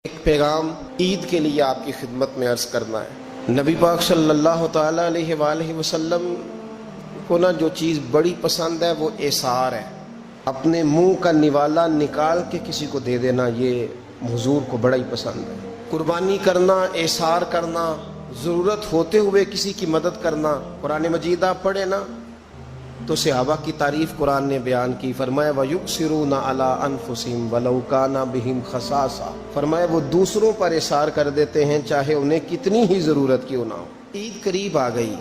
ایک پیغام عید کے لیے آپ کی خدمت میں عرض کرنا ہے۔ نبی پاک صلی اللہ تعالیٰ علیہ وآلہ وسلم کو جو چیز بڑی پسند ہے وہ ایثار ہے۔ اپنے منہ کا نوالا نکال کے کسی کو دے دینا، یہ حضور کو بڑا ہی پسند ہے۔ قربانی کرنا، ایثار کرنا، ضرورت ہوتے ہوئے کسی کی مدد کرنا۔ قرآن مجید آپ پڑھیں نا تو صحابہ کی تعریف قرآن نے بیان کی، فرمایا وَيُؤْثِرُونَ عَلَىٰ أَنفُسِهِمْ وَلَوْ كَانَ بِهِمْ خَصَاصَةٌ، فرمایا وہ دوسروں پر ایثار کر دیتے ہیں چاہے انہیں کتنی ہی ضرورت کیوں نہ ہو۔ عید قریب آ گئی،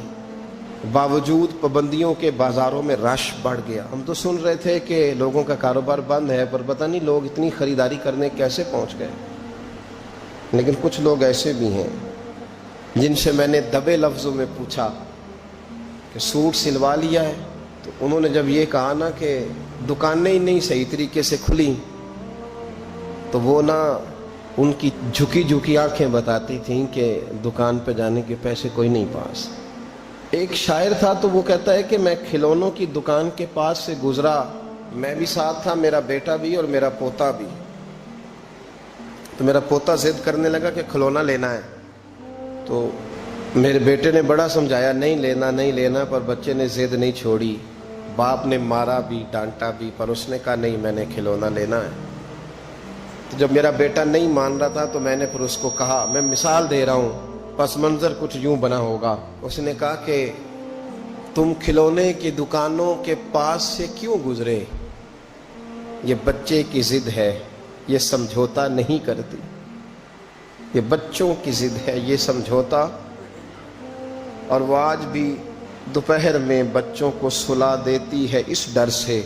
باوجود پابندیوں کے بازاروں میں رش بڑھ گیا۔ ہم تو سن رہے تھے کہ لوگوں کا کاروبار بند ہے، پر پتہ نہیں لوگ اتنی خریداری کرنے کیسے پہنچ گئے۔ لیکن کچھ لوگ ایسے بھی ہیں جن سے میں نے دبے لفظوں میں پوچھا کہ سوٹ سلوا لیا ہے، تو انہوں نے جب یہ کہا نا کہ دکانیں ہی نہیں صحیح طریقے سے کھلی، تو وہ ان کی جھکی جھکی آنکھیں بتاتی تھیں کہ دکان پہ جانے کے پیسے کوئی نہیں پاس۔ ایک شاعر تھا تو وہ کہتا ہے کہ میں کھلونوں کی دکان کے پاس سے گزرا، میں بھی ساتھ تھا، میرا بیٹا بھی اور میرا پوتا بھی۔ تو میرا پوتا ضد کرنے لگا کہ کھلونا لینا ہے، تو میرے بیٹے نے بڑا سمجھایا نہیں لینا نہیں لینا، پر بچے نے ضد نہیں چھوڑی۔ باپ نے مارا بھی ڈانٹا بھی، پر اس نے کہا نہیں میں نے کھلونا لینا ہے۔ تو جب میرا بیٹا نہیں مان رہا تھا تو میں نے پھر اس کو کہا، میں مثال دے رہا ہوں، پس منظر کچھ یوں بنا ہوگا۔ اس نے کہا کہ تم کھلونے کی دکانوں کے پاس سے کیوں گزرے؟ یہ بچے کی ضد ہے، یہ سمجھوتا نہیں کرتی۔ یہ بچوں کی ضد ہے، یہ سمجھوتا۔ اور وہ آج بھی دوپہر میں بچوں کو سلا دیتی ہے اس ڈر سے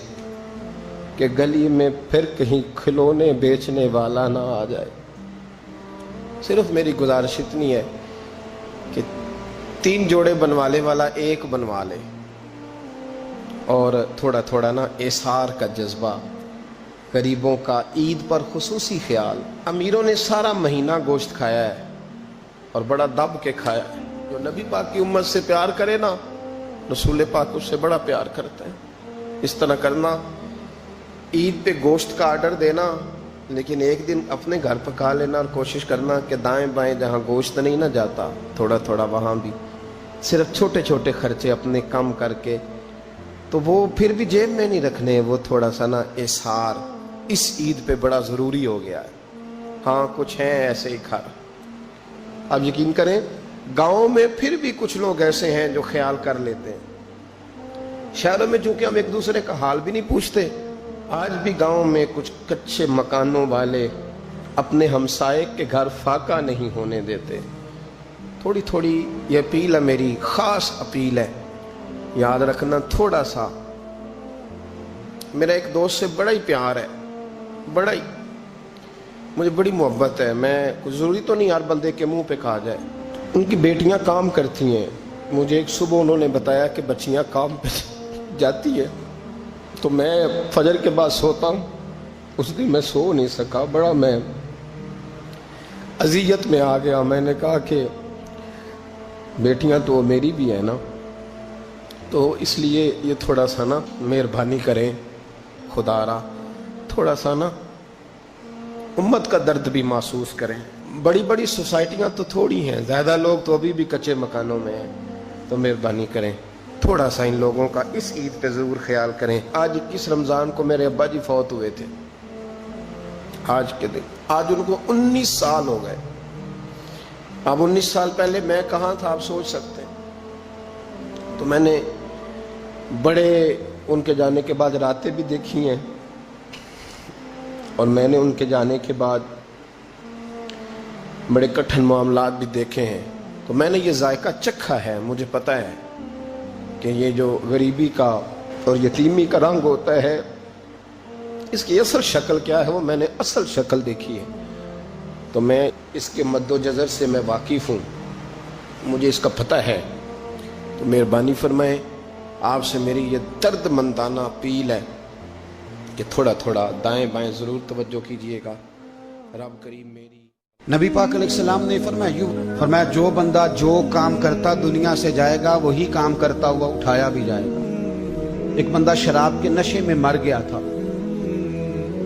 کہ گلی میں پھر کہیں کھلونے بیچنے والا نہ آ جائے۔ صرف میری گزارش اتنی ہے کہ 3 جوڑے بنوانے والا 1 بنوا لے، اور تھوڑا تھوڑا ایثار کا جذبہ، غریبوں کا عید پر خصوصی خیال۔ امیروں نے سارا مہینہ گوشت کھایا ہے اور بڑا دب کے کھایا ہے۔ جو نبی پاک کی امت سے پیار کرے نا، رسول پاک اس سے بڑا پیار کرتے ہیں۔ اس طرح کرنا، عید پہ گوشت کا آرڈر دینا، لیکن ایک دن اپنے گھر پکا لینا اور کوشش کرنا کہ دائیں بائیں جہاں گوشت نہیں نہ جاتا، تھوڑا تھوڑا وہاں بھی صرف چھوٹے چھوٹے خرچے اپنے کم کر کے، تو وہ پھر بھی جیب میں نہیں رکھنے، وہ تھوڑا سا ایثار اس عید پہ بڑا ضروری ہو گیا ہے۔ ہاں کچھ ہیں ایسے ہی گھر، آپ یقین کریں گاؤں میں پھر بھی کچھ لوگ ایسے ہیں جو خیال کر لیتے ہیں۔ شہروں میں چونکہ ہم ایک دوسرے کا حال بھی نہیں پوچھتے، آج بھی گاؤں میں کچھ کچے مکانوں والے اپنے ہمسائے کے گھر فاقہ نہیں ہونے دیتے۔ تھوڑی تھوڑی یہ اپیل ہے، میری خاص اپیل ہے، یاد رکھنا تھوڑا سا۔ میرا ایک دوست سے بڑا ہی پیار ہے، بڑا ہی، مجھے بڑی محبت ہے۔ میں کچھ ضروری تو نہیں ہر بندے کے منہ پہ کہا جائے۔ ان کی بیٹیاں کام کرتی ہیں، مجھے ایک صبح انہوں نے بتایا کہ بچیاں کام پہ جاتی ہیں، تو میں فجر کے بعد سوتا ہوں۔ اس دن میں سو نہیں سکا، بڑا میں اذیت میں آ گیا۔ میں نے کہا کہ بیٹیاں تو میری بھی ہیں نا، تو اس لیے یہ تھوڑا سا مہربانی کریں، خدا را تھوڑا سا امت کا درد بھی محسوس کریں۔ بڑی بڑی سوسائٹیاں تو تھوڑی ہیں، زیادہ لوگ تو ابھی بھی کچے مکانوں میں ہیں، تو مہربانی کریں تھوڑا سا ان لوگوں کا اس عید پہ ضرور خیال کریں۔ آج 21 رمضان کو میرے ابا جی فوت ہوئے تھے، آج کے دن، آج ان کو 19 سال ہو گئے۔ اب 19 سال پہلے میں کہاں تھا آپ سوچ سکتے ہیں۔ تو میں نے بڑے ان کے جانے کے بعد راتیں بھی دیکھی ہیں، اور میں نے ان کے جانے کے بعد بڑے کٹھن معاملات بھی دیکھے ہیں۔ تو میں نے یہ ذائقہ چکھا ہے، مجھے پتہ ہے کہ یہ جو غریبی کا اور یتیمی کا رنگ ہوتا ہے، اس کی اصل شکل کیا ہے، وہ میں نے اصل شکل دیکھی ہے۔ تو میں اس کے مد و جزر سے میں واقف ہوں، مجھے اس کا پتہ ہے۔ تو مہربانی فرمائیں، آپ سے میری یہ درد مندانہ اپیل ہے کہ تھوڑا تھوڑا دائیں بائیں ضرور توجہ کیجئے گا۔ رب کریم میری نبی پاک علیہ السلام نے فرمایا جو بندہ جو کام کرتا دنیا سے جائے گا وہی کام کرتا ہوا اٹھایا بھی جائے گا۔ ایک بندہ شراب کے نشے میں مر گیا تھا،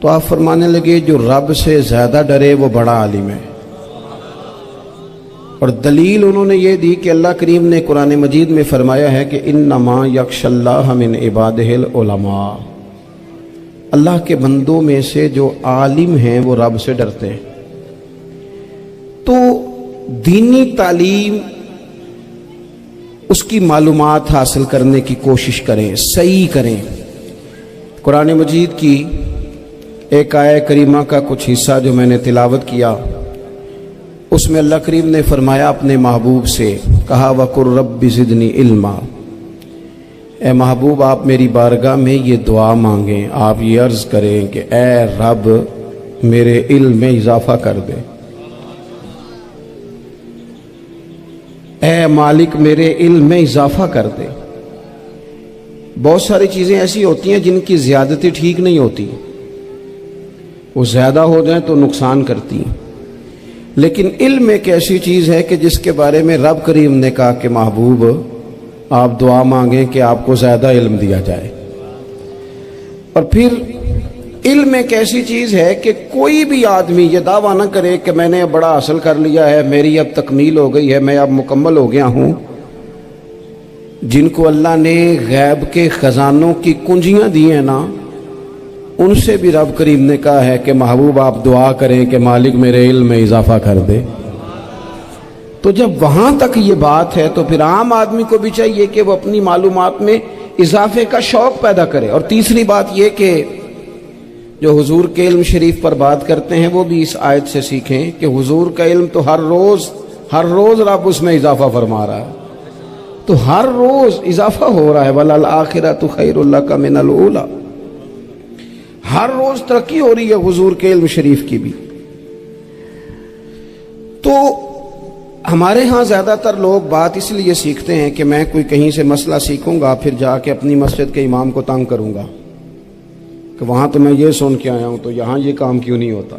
تو آپ فرمانے لگے جو رب سے زیادہ ڈرے وہ بڑا عالم ہے. اور دلیل انہوں نے یہ دی کہ اللہ کریم نے قرآن مجید میں فرمایا ہے کہ انما یخشی اللہ من عبادہ العلماء، اللہ کے بندوں میں سے جو عالم ہیں وہ رب سے ڈرتے ہیں. تو دینی تعلیم، اس کی معلومات حاصل کرنے کی کوشش کریں، صحیح کریں. قرآن مجید کی ایک آیہ کریمہ کا کچھ حصہ جو میں نے تلاوت کیا، اس میں اللہ کریم نے فرمایا اپنے محبوب سے، کہا وَقُلْ رَبِّ زِدْنِي عِلْمًا، اے محبوب آپ میری بارگاہ میں یہ دعا مانگیں، آپ یہ عرض کریں کہ اے رب میرے علم میں اضافہ کر دے، اے مالک میرے علم میں اضافہ کر دے. بہت ساری چیزیں ایسی ہوتی ہیں جن کی زیادتی ٹھیک نہیں ہوتی، وہ زیادہ ہو جائیں تو نقصان کرتی ہیں. لیکن علم ایک ایسی چیز ہے کہ جس کے بارے میں رب کریم نے کہا کہ محبوب آپ دعا مانگیں کہ آپ کو زیادہ علم دیا جائے. اور پھر علم ایک ایسی چیز ہے کہ کوئی بھی آدمی یہ دعویٰ نہ کرے کہ میں نے بڑا حاصل کر لیا ہے، میری اب تکمیل ہو گئی ہے، میں اب مکمل ہو گیا ہوں. جن کو اللہ نے غیب کے خزانوں کی کنجیاں دی ہیں نا، ان سے بھی رب کریم نے کہا ہے کہ محبوب آپ دعا کریں کہ مالک میرے علم میں اضافہ کر دے. تو جب وہاں تک یہ بات ہے تو پھر عام آدمی کو بھی چاہیے کہ وہ اپنی معلومات میں اضافے کا شوق پیدا کرے. اور تیسری بات یہ کہ جو حضور کے علم شریف پر بات کرتے ہیں وہ بھی اس آیت سے سیکھیں کہ حضور کا علم تو ہر روز رب اس میں اضافہ فرما رہا ہے، تو ہر روز اضافہ ہو رہا ہے. وَلَلْآخِرَةُ خَيْرٌ لَكَ مِنَ الْأُولَىٰ، ہر روز ترقی ہو رہی ہے حضور کے علم شریف کی بھی. تو ہمارے ہاں زیادہ تر لوگ بات اس لیے سیکھتے ہیں کہ میں کوئی کہیں سے مسئلہ سیکھوں گا پھر جا کے اپنی مسجد کے امام کو تنگ کروں گا کہ وہاں تو میں یہ سن کے آیا ہوں تو یہاں یہ کام کیوں نہیں ہوتا.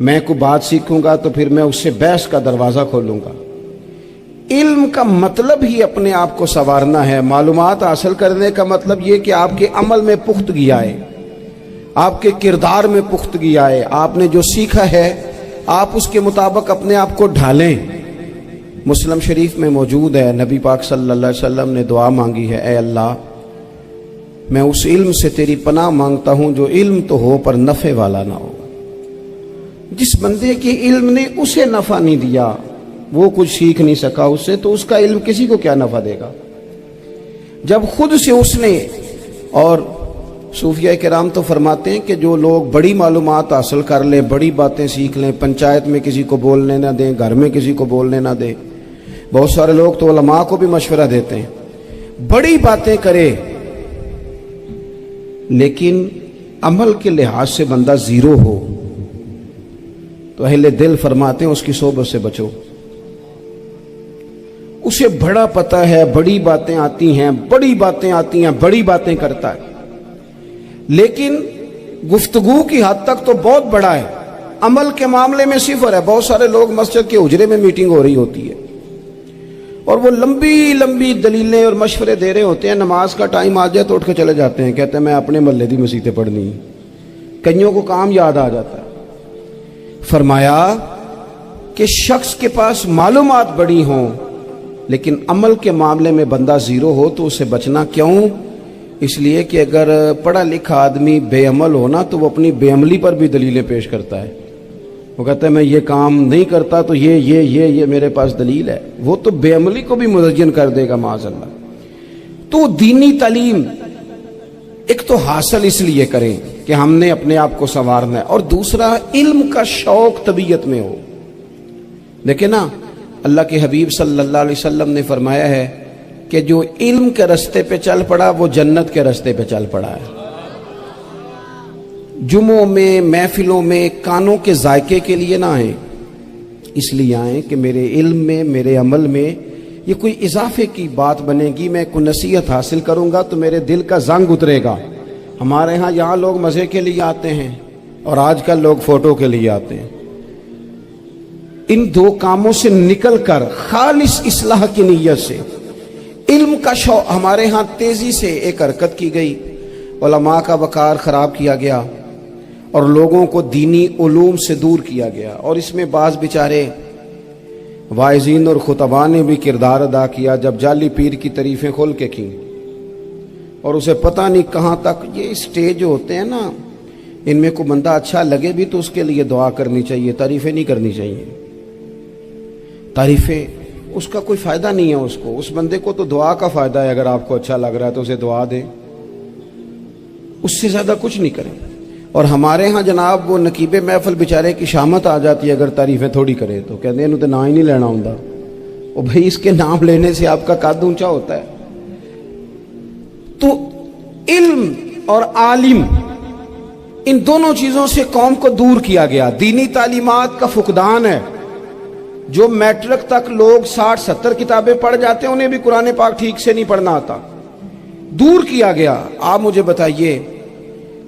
میں کوئی بات سیکھوں گا تو پھر میں اس سے بحث کا دروازہ کھولوں گا. علم کا مطلب ہی اپنے آپ کو سنوارنا ہے. معلومات حاصل کرنے کا مطلب یہ کہ آپ کے عمل میں پختگی آئے، آپ کے کردار میں پختگی آئے، آپ نے جو سیکھا ہے آپ اس کے مطابق اپنے آپ کو ڈھالیں. مسلم شریف میں موجود ہے، نبی پاک صلی اللہ علیہ وسلم نے دعا مانگی ہے، اے اللہ میں اس علم سے تیری پناہ مانگتا ہوں جو علم تو ہو پر نفع والا نہ ہو. جس بندے کے علم نے اسے نفع نہیں دیا، وہ کچھ سیکھ نہیں سکا اس سے، تو اس کا علم کسی کو کیا نفع دے گا. جب خود سے اس نے، اور صوفیہ کرام تو فرماتے ہیں کہ جو لوگ بڑی معلومات حاصل کر لیں، بڑی باتیں سیکھ لیں، پنچایت میں کسی کو بولنے نہ دیں، گھر میں کسی کو بولنے نہ دیں. بہت سارے لوگ تو علماء کو بھی مشورہ دیتے ہیں، بڑی باتیں کرے لیکن عمل کے لحاظ سے بندہ زیرو ہو تو اہل دل فرماتے ہیں اس کی صحبت سے بچو. اسے بڑا پتہ ہے، بڑی باتیں آتی ہیں، بڑی باتیں کرتا ہے، لیکن گفتگو کی حد تک تو بہت بڑا ہے، عمل کے معاملے میں صفر ہے. بہت سارے لوگ مسجد کے اجرے میں میٹنگ ہو رہی ہوتی ہے اور وہ لمبی دلیلیں اور مشورے دے رہے ہوتے ہیں، نماز کا ٹائم آ جائے تو اٹھ کے چلے جاتے ہیں، کہتے ہیں میں اپنے محلے دی مسیتیں پڑھنی. کئیوں کو کام یاد آ جاتا ہے. فرمایا کہ شخص کے پاس معلومات بڑی ہوں لیکن عمل کے معاملے میں بندہ زیرو ہو تو اسے بچنا کیوں؟ اس لیے کہ اگر پڑھا لکھا آدمی بے عمل ہونا تو وہ اپنی بے عملی پر بھی دلیلیں پیش کرتا ہے. وہ کہتا ہے میں یہ کام نہیں کرتا تو یہ میرے پاس دلیل ہے. وہ تو بے عملی کو بھی مزین کر دے گا معاذ اللہ. تو دینی تعلیم ایک تو حاصل اس لیے کریں کہ ہم نے اپنے آپ کو سنوارنا ہے، اور دوسرا علم کا شوق طبیعت میں ہو. دیکھیں نا، اللہ کے حبیب صلی اللہ علیہ وسلم نے فرمایا ہے کہ جو علم کے رستے پہ چل پڑا وہ جنت کے رستے پہ چل پڑا ہے. جمعوں میں، محفلوں میں کانوں کے ذائقے کے لیے نہ آئیں، اس لیے آئیں کہ میرے علم میں، میرے عمل میں یہ کوئی اضافے کی بات بنے گی، میں کوئی نصیحت حاصل کروں گا تو میرے دل کا زنگ اترے گا. ہمارے ہاں یہاں لوگ مزے کے لیے آتے ہیں اور آج کل لوگ فوٹو کے لیے آتے ہیں. ان دو کاموں سے نکل کر خالص اصلاح کی نیت سے علم کا شوق ہمارے ہاں تیزی سے ایک حرکت کی گئی، علماء کا وقار خراب کیا گیا. اور لوگوں کو دینی علوم سے دور کیا گیا. اور اس میں بعض بیچارے واعظین اور خطباء نے بھی کردار ادا کیا جب جعلی پیر کی تعریفیں کھول کے کی اور اسے پتہ نہیں کہاں تک. یہ اسٹیج ہوتے ہیں نا، ان میں کوئی بندہ اچھا لگے بھی تو اس کے لیے دعا کرنی چاہیے، تعریفیں نہیں کرنی چاہیے. تعریفیں اس کا کوئی فائدہ نہیں ہے. اس بندے کو تو دعا کا فائدہ ہے. اگر آپ کو اچھا لگ رہا ہے تو اسے دعا دیں، اس سے زیادہ کچھ نہیں کریں. اور ہمارے ہاں جناب وہ نقیب محفل بیچارے کی شامت آ جاتی ہے اگر تعریفیں تھوڑی کرے تو کہتے ہیں انہوں تو نام ہی نہیں لینا ہوں. اور بھائی اس کے نام لینے سے آپ کا قد اونچا ہوتا ہے. تو علم اور عالم ان دونوں چیزوں سے قوم کو دور کیا گیا. دینی تعلیمات کا فقدان ہے. جو میٹرک تک لوگ 60-70 کتابیں پڑھ جاتے ہیں انہیں بھی قرآن پاک ٹھیک سے نہیں پڑھنا آتا. دور کیا گیا. آپ مجھے بتائیے،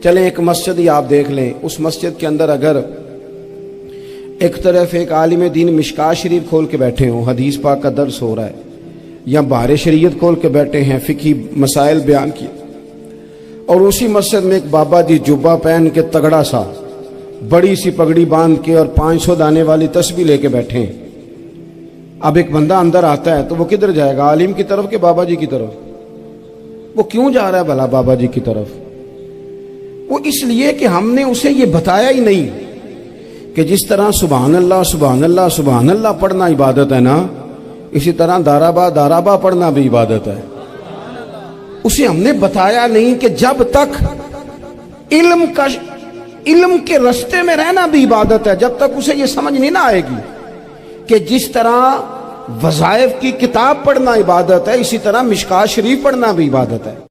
چلیں ایک مسجد ہی آپ دیکھ لیں. اس مسجد کے اندر اگر ایک طرف ایک عالم دین مشکات شریف کھول کے بیٹھے ہوں، حدیث پاک کا درس ہو رہا ہے، یا بہار شریعت کھول کے بیٹھے ہیں، فقہی مسائل بیان کیے، اور اسی مسجد میں ایک بابا جی جبہ پہن کے تگڑا سا بڑی سی پگڑی باندھ کے اور 500 دانے والی تسبیح لے کے بیٹھے ہیں. اب ایک بندہ اندر آتا ہے تو وہ کدھر جائے گا؟ عالم کی طرف کہ بابا جی کی طرف؟ وہ کیوں جا رہا ہے بھلا بابا جی کی طرف؟ وہ اس لیے کہ ہم نے اسے یہ بتایا ہی نہیں کہ جس طرح سبحان اللہ سبحان اللہ سبحان اللہ پڑھنا عبادت ہے نا، اسی طرح دارابا پڑھنا بھی عبادت ہے. اسے ہم نے بتایا نہیں کہ جب تک علم کے رستے میں رہنا بھی عبادت ہے. جب تک اسے یہ سمجھ نہیں نہ آئے گی کہ جس طرح وظائف کی کتاب پڑھنا عبادت ہے، اسی طرح مشکات شریف پڑھنا بھی عبادت ہے.